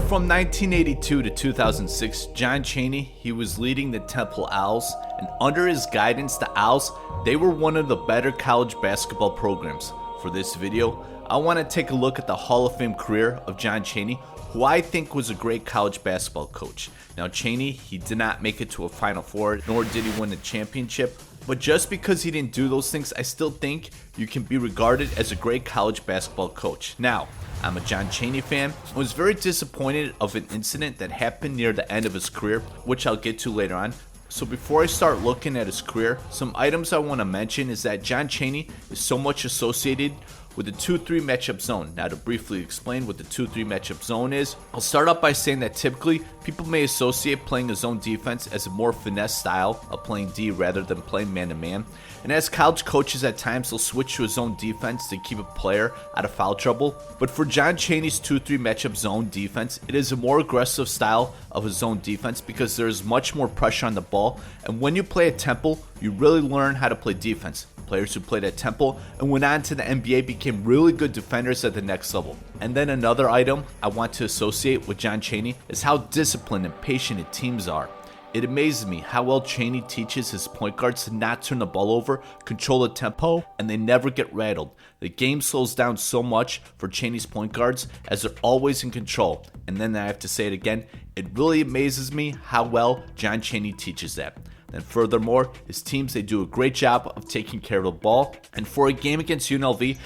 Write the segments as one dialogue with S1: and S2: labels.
S1: from 1982 to 2006, John Chaney, he was leading the Temple Owls, and under his guidance, the Owls, they were one of the better college basketball programs. For this video, I want to take a look at the Hall of Fame career of John Chaney, who I think was a great college basketball coach. Now Chaney, he did not make it to a Final Four, nor did he win a championship, but just because he didn't do those things, I still think you can be regarded as a great college basketball coach. Now, I'm a John Chaney fan. I was very disappointed of an incident that happened near the end of his career, which I'll get to later on. So before I start looking at his career, some items I want to mention is that John Chaney is so much associated with the 2-3 matchup zone. Now to briefly explain what the 2-3 matchup zone is, I'll start off by saying that typically people may associate playing a zone defense as a more finesse style of playing D rather than playing man-to-man. And as college coaches at times they'll switch to a zone defense to keep a player out of foul trouble. But for John Chaney's 2-3 matchup zone defense, it is a more aggressive style of a zone defense because there is much more pressure on the ball. And when you play at Temple, you really learn how to play defense. Players who played at Temple and went on to the NBA became really good defenders at the next level. And then another item I want to associate with John Chaney is how disciplined and patient his teams are. It amazes me how well Chaney teaches his point guards to not turn the ball over, control the tempo, and they never get rattled. The game slows down so much for Chaney's point guards as they're always in control. And then I have to say it again, it really amazes me how well John Chaney teaches that. And furthermore, his teams, they do a great job of taking care of the ball. And for a game against UNLV,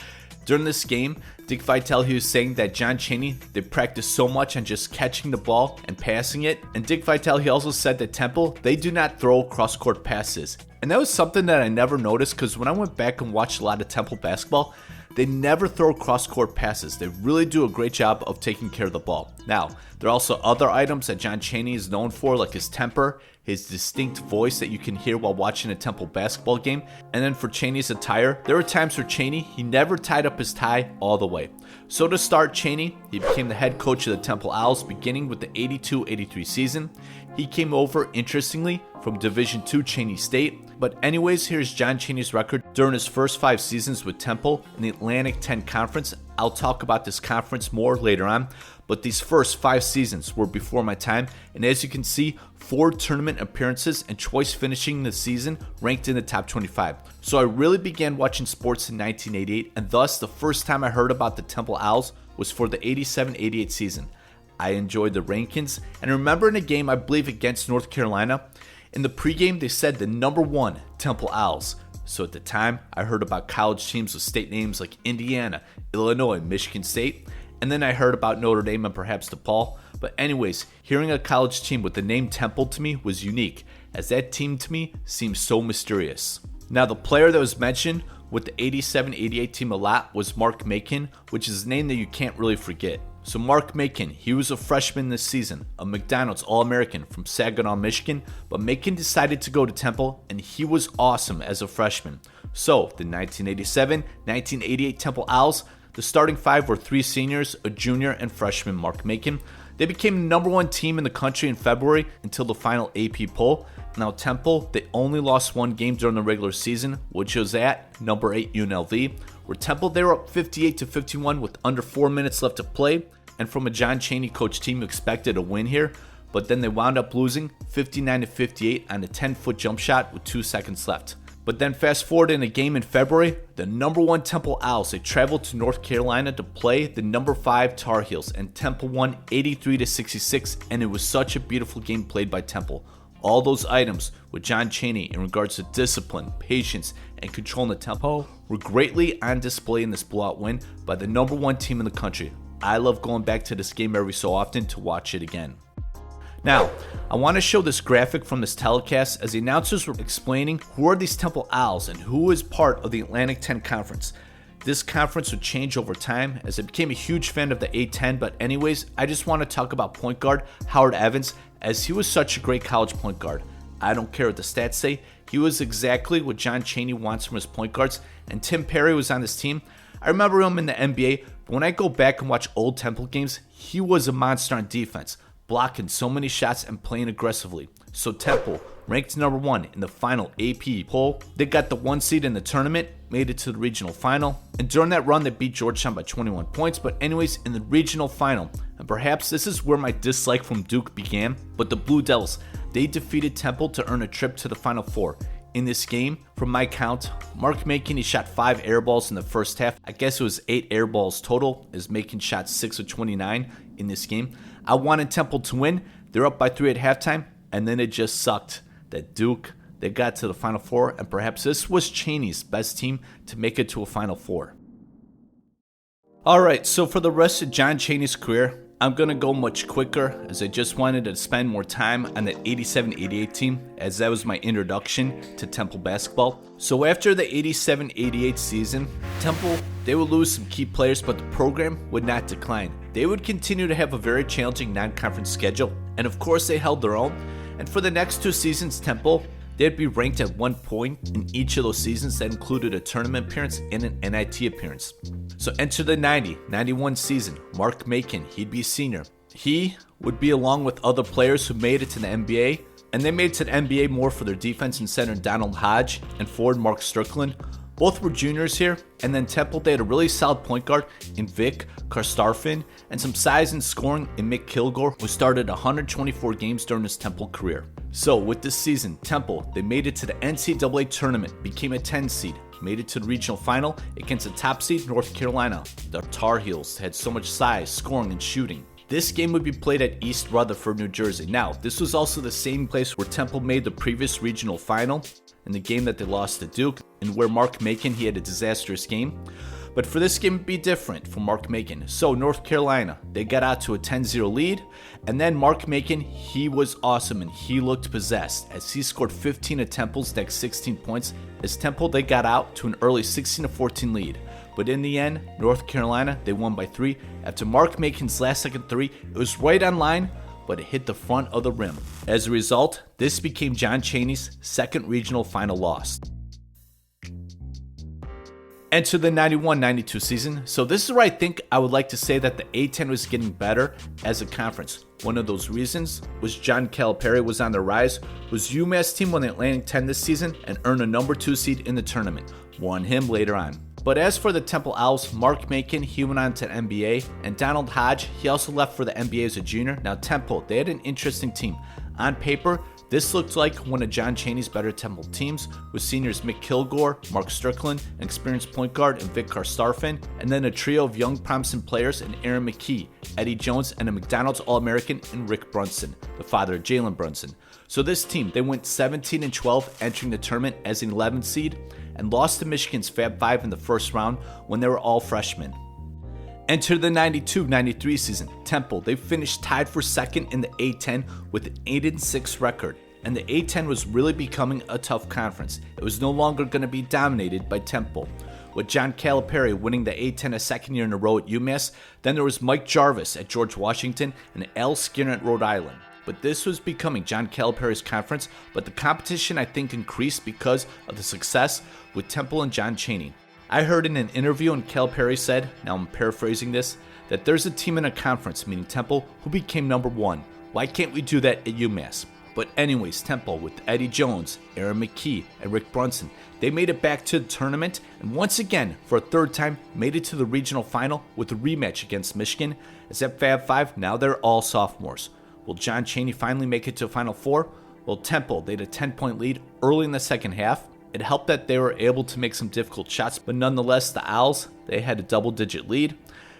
S1: during this game, Dick Vitale, he was saying that John Chaney, they practice so much on just catching the ball and passing it. And Dick Vitale, he also said that Temple, they do not throw cross-court passes. And that was something that I never noticed because when I went back and watched a lot of Temple basketball, they never throw cross-court passes. They really do a great job of taking care of the ball. Now, there are also other items that John Chaney is known for, like his temper, his distinct voice that you can hear while watching a Temple basketball game. And then for Chaney's attire, there were times for Chaney, he never tied up his tie all the way. So to start, Chaney, he became the head coach of the Temple Owls beginning with the 82-83 season. He came over, interestingly, from Division II Chaney State. But anyways, here's John Chaney's record during his first 5 seasons with Temple in the Atlantic 10 Conference. I'll talk about this conference more later on, but these first 5 seasons were before my time, and as you can see, 4 tournament appearances and twice finishing the season ranked in the top 25. So I really began watching sports in 1988, and thus the first time I heard about the Temple Owls was for the 87-88 season. I enjoyed the rankings, and I remember in a game, I believe against North Carolina, in the pregame they said the #1 Temple Owls. So at the time, I heard about college teams with state names like Indiana, Illinois, Michigan State, and then I heard about Notre Dame and perhaps DePaul. But anyways, hearing a college team with the name Temple to me was unique, as that team to me seemed so mysterious. Now the player that was mentioned with the 87-88 team a lot was Mark Macon, which is a name that you can't really forget. So Mark Macon, he was a freshman this season, a McDonald's All-American from Saginaw, Michigan, but Macon decided to go to Temple, and he was awesome as a freshman. So the 1987-1988 Temple Owls, the starting 5 were 3 seniors, a junior, and freshman Mark Macon. They became the #1 team in the country in February until the final AP poll. Now Temple, they only lost 1 game during the regular season, which was at number 8 UNLV, where Temple, they were up 58-51 with under 4 minutes left to play. And from a John Chaney coach team, you expected a win here, but then they wound up losing 59-58 on a 10-foot jump shot with 2 seconds left. But then fast forward in a game in February, the #1 Temple Owls, they traveled to North Carolina to play the #5 Tar Heels, and Temple won 83-66, and it was such a beautiful game played by Temple. All those items with John Chaney in regards to discipline, patience, and controlling the tempo were greatly on display in this blowout win by the #1 team in the country. I love going back to this game every so often to watch it again. Now, I want to show this graphic from this telecast as the announcers were explaining who are these Temple Owls and who is part of the Atlantic 10 Conference. This conference would change over time as I became a huge fan of the A10, but anyways, I just want to talk about point guard Howard Evans as he was such a great college point guard. I don't care what the stats say, he was exactly what John Chaney wants from his point guards, and Tim Perry was on this team. I remember him in the NBA, but when I go back and watch old Temple games, he was a monster on defense, blocking so many shots and playing aggressively. So Temple, ranked number 1 in the final AP poll, they got the 1 seed in the tournament, made it to the regional final, and during that run they beat Georgetown by 21 points, but anyways, in the regional final, and perhaps this is where my dislike from Duke began, but the Blue Devils, they defeated Temple to earn a trip to the Final Four. In this game, from my count, Mark Macon, he shot 5 air balls in the first half. I guess it was 8 air balls total, as Macon shot 6 of 29 in this game. I wanted Temple to win. They're up by 3 at halftime, and then it just sucked that Duke, they got to the Final Four, and perhaps this was Chaney's best team to make it to a Final Four. Alright, so for the rest of John Chaney's career, I'm going to go much quicker, as I just wanted to spend more time on the 87-88 team, as that was my introduction to Temple basketball. So after the 87-88 season, Temple, they would lose some key players, but the program would not decline. They would continue to have a very challenging non-conference schedule, and of course they held their own. And for the next 2 seasons, Temple, they'd be ranked at 1 point in each of those seasons that included a tournament appearance and an NIT appearance. So enter the 90-91 season. Mark Macon, he'd be senior. He would be along with other players who made it to the NBA, and they made it to the NBA more for their defense and center Donald Hodge and forward Mark Strickland. Both were juniors here, and then Temple, they had a really solid point guard in Vic Karstarfin and some size and scoring in Mick Kilgore, who started 124 games during his Temple career. So with this season, Temple, they made it to the NCAA Tournament, became a 10 seed, made it to the regional final against the top seed North Carolina. The Tar Heels had so much size, scoring, and shooting. This game would be played at East Rutherford, New Jersey. Now, this was also the same place where Temple made the previous regional final, in the game that they lost to Duke, and where Mark Macon, he had a disastrous game. But for this game, it'd be different for Mark Macon. So North Carolina, they got out to a 10-0 lead, and then Mark Macon, he was awesome and he looked possessed as he scored 15 of Temple's next 16 points. As Temple, they got out to an early 16-14 lead. But in the end, North Carolina, they won by 3. After Mark Macon's last second 3, it was right on line, but it hit the front of the rim. As a result, this became John Chaney's second regional final loss. Enter the 91-92 season. So this is where I think I would like to say that the A-10 was getting better as a conference. One of those reasons was John Calipari was on the rise, was UMass team won the Atlantic 10 this season and earned a number 2 seed in the tournament. More on him later on. But as for the Temple Owls, Mark Macon, he went on to the NBA, and Donald Hodge, he also left for the NBA as a junior. Now Temple, they had an interesting team. On paper, this looked like one of John Chaney's better Temple teams, with seniors Mick Kilgore, Mark Strickland, an experienced point guard in Vic Karstarfin, and then a trio of young promising players in Aaron McKie, Eddie Jones, and a McDonald's All-American in Rick Brunson, the father of Jalen Brunson. So this team, they went 17-12 entering the tournament as an 11th seed, and lost to Michigan's Fab 5 in the first round when they were all freshmen. Enter the 92-93 season. Temple, they finished tied for second in the A-10 with an 8-6 record, and the A-10 was really becoming a tough conference. It was no longer going to be dominated by Temple. With John Calipari winning the A-10 a second year in a row at UMass, then there was Mike Jarvis at George Washington and Al Skinner at Rhode Island. But this was becoming John Calipari's conference, but the competition I think increased because of the success with Temple and John Chaney. I heard in an interview and Calipari said, now I'm paraphrasing this, that there's a team in a conference, meaning Temple, who became number 1. Why can't we do that at UMass? But anyways, Temple with Eddie Jones, Aaron McKie, and Rick Brunson, they made it back to the tournament, and once again, for a third time, made it to the regional final with a rematch against Michigan. As at Fab 5, now they're all sophomores. Will John Chaney finally make it to Final Four? Well, Temple, they had a 10-point lead early in the second half. It helped that they were able to make some difficult shots, but nonetheless, the Owls, they had a double-digit lead.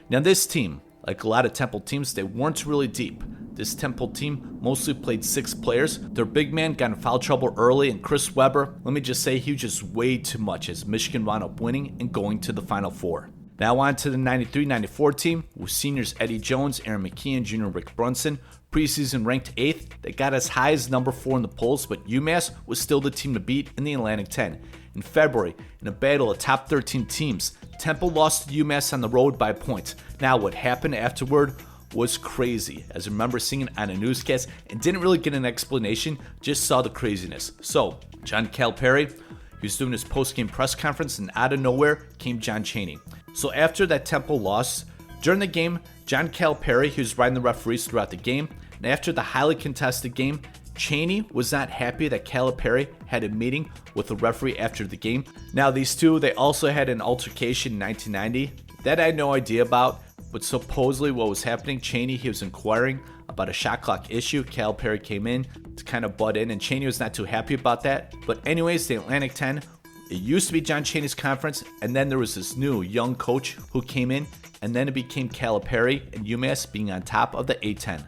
S1: Now this team, like a lot of Temple teams, they weren't really deep. This Temple team mostly played 6 players. Their big man got in foul trouble early, and Chris Webber, let me just say, he was just way too much as Michigan wound up winning and going to the Final Four. Now on to the 93-94 team with seniors Eddie Jones, Aaron McKie, and junior Rick Brunson. Preseason ranked 8th, they got as high as number 4 in the polls, but UMass was still the team to beat in the Atlantic 10. In February, in a battle of top 13 teams, Temple lost to UMass on the road by a point. Now what happened afterward was crazy, as I remember seeing it on a newscast and didn't really get an explanation, just saw the craziness. So, John Calipari, he was doing his post-game press conference, and out of nowhere came John Chaney. So after that Temple loss, during the game, John Calipari, he was riding the referees throughout the game, and after the highly contested game, Chaney was not happy that Calipari had a meeting with the referee after the game. Now these two, they also had an altercation in 1990 that I had no idea about, but supposedly what was happening, Chaney, he was inquiring about a shot clock issue. Calipari came in to kind of butt in, and Chaney was not too happy about that. But anyways, the Atlantic 10, it used to be John Chaney's conference, and then there was this new young coach who came in, and then it became Calipari and UMass being on top of the A10.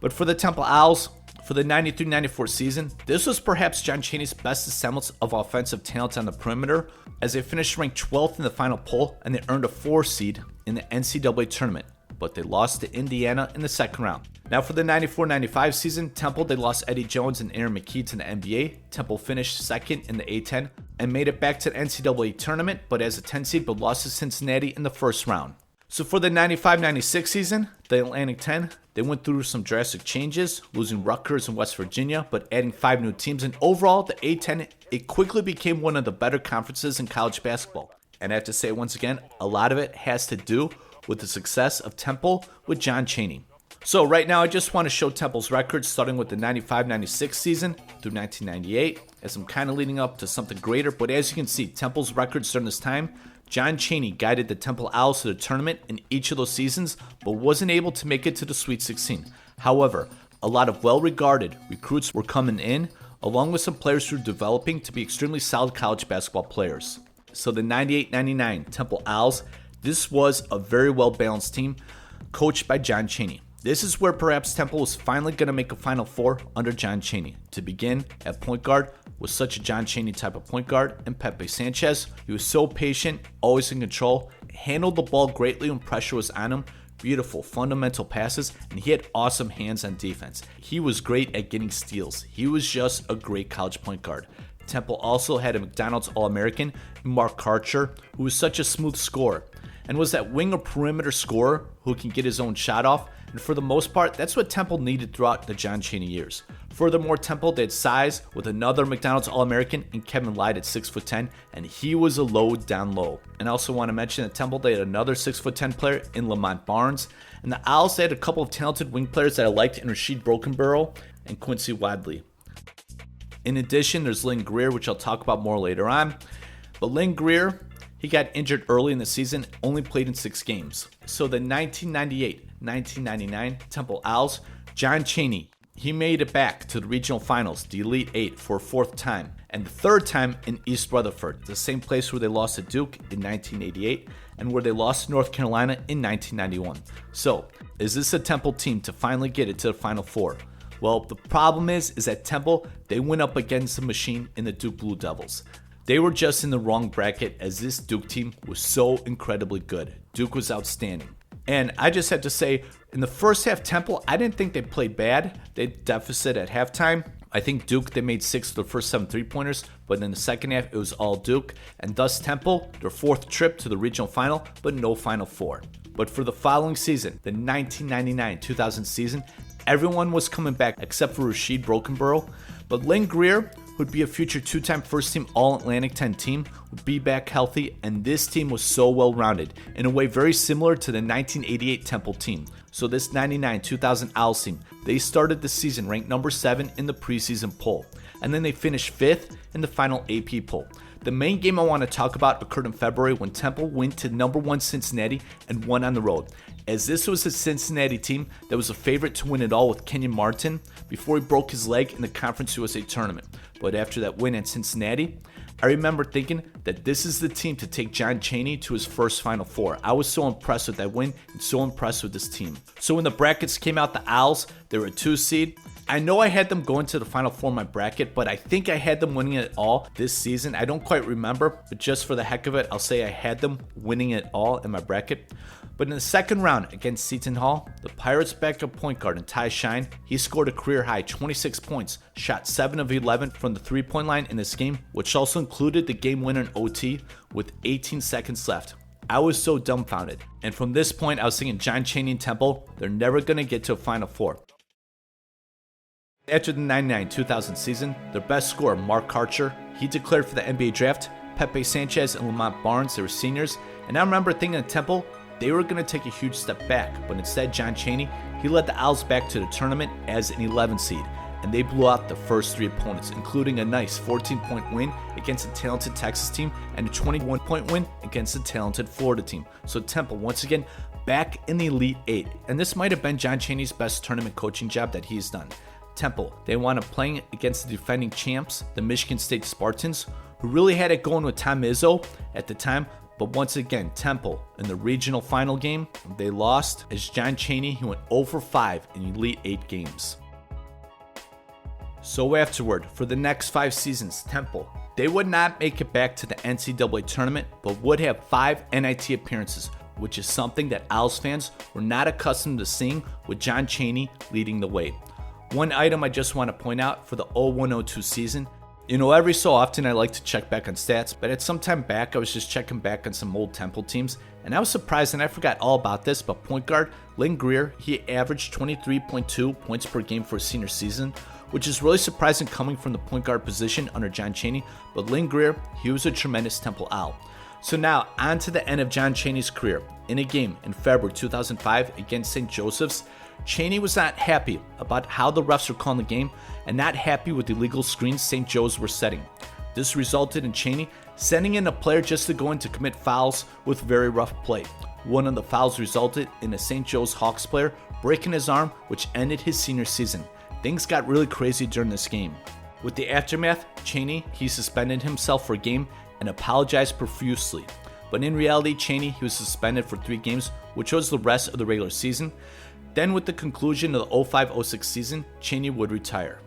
S1: But for the Temple Owls, for the 93-94 season, this was perhaps John Chaney's best semblance of offensive talent on the perimeter, as they finished ranked 12th in the final poll and they earned a 4 seed in the NCAA Tournament, but they lost to Indiana in the second round. Now for the 94-95 season, Temple, they lost Eddie Jones and Aaron McKie to the NBA. Temple finished second in the A10 and made it back to the NCAA Tournament, but as a 10 seed, but lost to Cincinnati in the first round. So for the 95-96 season, the Atlantic 10, they went through some drastic changes, losing Rutgers and West Virginia, but adding 5 new teams. And overall, the A10, it quickly became one of the better conferences in college basketball. And I have to say once again, a lot of it has to do with the success of Temple with John Chaney. So right now, I just want to show Temple's records starting with the 95-96 season through 1998, as I'm kind of leading up to something greater. But as you can see, Temple's records during this time, John Chaney guided the Temple Owls to the tournament in each of those seasons, but wasn't able to make it to the Sweet 16. However, a lot of well-regarded recruits were coming in, along with some players who were developing to be extremely solid college basketball players. So the 98-99 Temple Owls, this was a very well-balanced team, coached by John Chaney. This is where perhaps Temple was finally going to make a Final Four under John Chaney. To begin, at point guard was such a John Chaney type of point guard, and Pepe Sanchez. He was so patient, always in control, handled the ball greatly when pressure was on him, beautiful fundamental passes, and he had awesome hands on defense. He was great at getting steals. He was just a great college point guard. Temple also had a McDonald's All-American, Mark Karcher, who was such a smooth scorer, and was that wing or perimeter scorer who can get his own shot off. And for the most part, that's what Temple needed throughout the John Chaney years. Furthermore, Temple did size with another McDonald's All-American in Kevin Lyde at 6'10", and he was a load down low. And I also want to mention that Temple, they had another 6'10" player in Lamont Barnes. And the Owls, they had a couple of talented wing players that I liked in Rasheed Brokenborough and Quincy Wadley. In addition, there's Lynn Greer, which I'll talk about more later on. But Lynn Greer, he got injured early in the season, only played in 6 games. So the 1998-1999 Temple Owls, John Chaney, he made it back to the regional finals, the Elite 8, for a 4th time, and the 3rd time in East Rutherford, the same place where they lost to Duke in 1988 and where they lost to North Carolina in 1991. So, is this a Temple team to finally get it to the Final Four? Well, the problem is that Temple, they went up against the machine in the Duke Blue Devils. They were just in the wrong bracket, as this Duke team was so incredibly good. Duke was outstanding. And I just have to say, in the first half, Temple, I didn't think they played bad. They had deficit at halftime. I think Duke, they made 6 of their first 7 3-pointers, but in the second half, it was all Duke. And thus Temple, their 4th trip to the regional final, but no Final Four. But for the following season, the 1999-2000 season, everyone was coming back except for Rasheed Brokenborough. But Lynn Greer, who'd be a future 2-time first-team All-Atlantic 10 team, would be back healthy, and this team was so well-rounded, in a way very similar to the 1988 Temple team. So this 99-2000 Owls team, they started the season ranked number 7 in the preseason poll, and then they finished 5th in the final AP poll. The main game I want to talk about occurred in February when Temple went to number 1 Cincinnati and won on the road, as this was the Cincinnati team that was a favorite to win it all with Kenyon Martin before he broke his leg in the Conference USA Tournament. But after that win at Cincinnati, I remember thinking that this is the team to take John Chaney to his first Final Four. I was so impressed with that win and so impressed with this team. So when the brackets came out, the Owls, they were a 2 seed. I know I had them going to the Final Four in my bracket, but I think I had them winning it all this season. I don't quite remember, but just for the heck of it, I'll say I had them winning it all in my bracket. But in the second round against Seton Hall, the Pirates' backup point guard, Ty Shine, he scored a career-high 26 points, shot 7 of 11 from the three-point line in this game, which also included the game winner in OT with 18 seconds left. I was so dumbfounded. And from this point, I was thinking John Chaney and Temple, they're never going to get to a Final Four. After the 99-2000 season, their best scorer, Mark Karcher, he declared for the NBA draft. Pepe Sanchez and Lamont Barnes, they were seniors. And I remember thinking at Temple, they were going to take a huge step back. But instead, John Chaney, he led the Owls back to the tournament as an 11 seed. and they blew out the first 3 opponents, including a nice 14-point win against a talented Texas team and a 21-point win against a talented Florida team. So Temple, once again, back in the Elite Eight, and this might have been John Chaney's best tournament coaching job that he's done. Temple, they wound up playing against the defending champs, the Michigan State Spartans, who really had it going with Tom Izzo at the time. But once again, Temple, in the regional final game, they lost as John Chaney, he went 0-5 in Elite 8 games. So afterward, for the next 5 seasons, Temple, they would not make it back to the NCAA Tournament, but would have 5 NIT appearances, which is something that Owls fans were not accustomed to seeing, with John Chaney leading the way. One item I just want to point out for the 01-02 season, every so often I like to check back on stats, but at some time back I was just checking back on some old Temple teams, and I was surprised, and I forgot all about this, but point guard Lynn Greer, he averaged 23.2 points per game for his senior season, which is really surprising coming from the point guard position under John Chaney, but Lynn Greer, he was a tremendous Temple Owl. So now, on to the end of John Chaney's career. In a game in February 2005 against St. Joseph's, Chaney was not happy about how the refs were calling the game and not happy with the illegal screens St. Joe's were setting. This resulted in Chaney sending in a player just to go in to commit fouls with very rough play. One of the fouls resulted in a St. Joe's Hawks player breaking his arm, which ended his senior season. Things got really crazy during this game. With the aftermath, Chaney, he suspended himself for a game and apologized profusely. But in reality, Chaney, he was suspended for 3 games, which was the rest of the regular season. Then with the conclusion of the 05-06 season, Chaney would retire.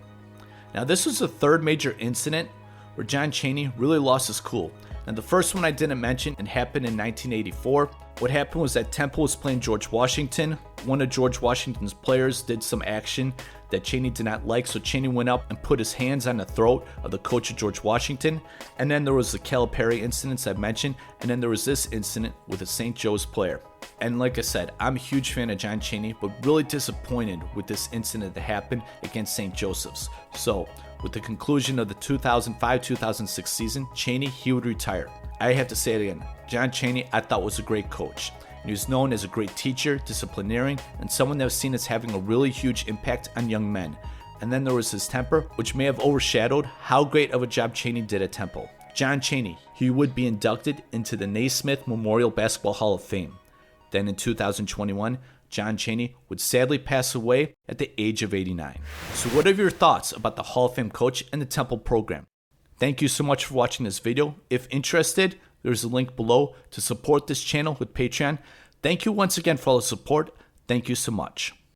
S1: Now this was the third major incident where John Chaney really lost his cool. Now the first one I didn't mention, it happened in 1984. What happened was that Temple was playing George Washington. One of George Washington's players did some action that Chaney did not like, so Chaney went up and put his hands on the throat of the coach of George Washington. And then there was the Calipari incidents I've mentioned, and then there was this incident with a St. Joe's player. And like I said, I'm a huge fan of John Chaney, but really disappointed with this incident that happened against St. Joseph's. So, with the conclusion of the 2005-2006 season, Chaney, he would retire. I have to say it again, John Chaney I thought was a great coach. He was known as a great teacher, disciplinarian, and someone that was seen as having a really huge impact on young men. And then there was his temper, which may have overshadowed how great of a job Chaney did at Temple. John Chaney, he would be inducted into the Naismith Memorial Basketball Hall of Fame. Then in 2021, John Chaney would sadly pass away at the age of 89. So what are your thoughts about the Hall of Fame coach and the Temple program? Thank you so much for watching this video. If interested, there's a link below to support this channel with Patreon. Thank you once again for all the support. Thank you so much.